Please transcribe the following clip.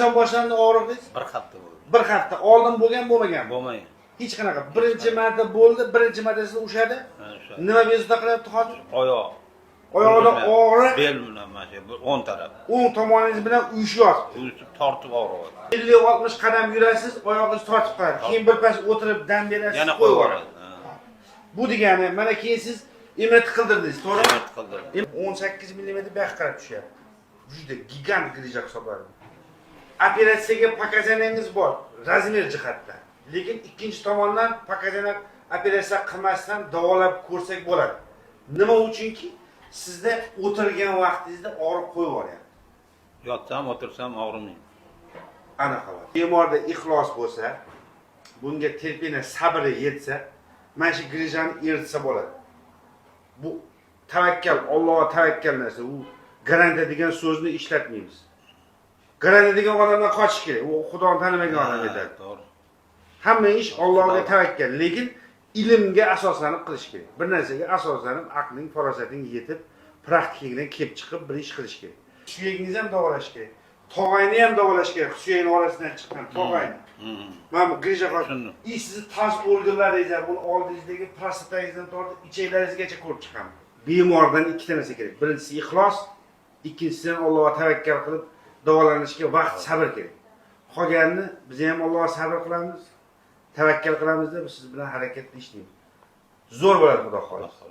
Qachon boshlandi og'riqingiz? Bir hafta bo'ldi. Bir hafta. Oldin bo'lgan, bo'lmagan. Bo'lmagan. Hech qanaqa. Birinchi marta bo'ldi, birinchi martasida ushadi. Nima bezovta qilyapti hozir? Oyoq. Oyog'ida og'riq, bel bilan mana shu o'ng taraf. o'ng tomoningiz bilan uyushyapti. Uyushib tortib og'riyapti. 50-60 qadam yurasiz, oyog'ingiz tortib qoladi. Keyin bir pas o'tirib dam berasiz, Yana qo'yib qo'yib yuboradi. Bu degani, mana keyin siz emet qildirdingiz, to'g'rimi? Emet qildirdim. 18 mm bayoqqa qarab tushyapti. Juda gigant grija hisoblanadi. Operatsiyaga pokazanyangiz bor, razmer jihatdan. Lekin ikkinchi tomondan pokazanyak operatsiya qilmasdan davolab ko'rsak bo'ladi. Nima uchunki sizda o'tirgan vaqtingizda og'riq qo'yib yuboryapti. Yotsam, o'tirsam og'rimaydi. Anaqa bor. Bemorda ixlos bo'lsa, bunga terpina, sabri yetsa, mana shu grijani eritsa bo'ladi. Bu tavakkal, Allohga tavakkal narsa. U garantiya degan so'zni ishlatmaymiz. Garantiya degan odamdan qochish kerak. U Xudoni tanimagan odam aytadi. To'g'ri. Hamma ish Allohga tavakkal, lekin ilmga asoslanib qilish kerak. Bir narsaga asoslanib, aqling, farosating yetib, praktikangdan kelib chiqib bir ish qilish kerak. Suyagingizni ham davolash kerak. Tog'ayni ham davolash kerak. Suyagini orasidan chiqqan tog'ayni. Mana bu grija qoldi. Sizni tas organlaringiz, buni oldingizdagi prostatangizdan tortib ichaklaringizgacha ko'rib chiqaman. Bemordan ikkita narsa kerak. Birinchisi ixlos, ikkinchisi Allohga tavakkal qilib davolanishga vaqt, sabr kerak. Qolganini biz ham Allohga sabr qilamiz, tavakkal qilamizda biz siz bilan harakatda ishlaymiz. Zo'r bo'ladi, xudo xohlasa.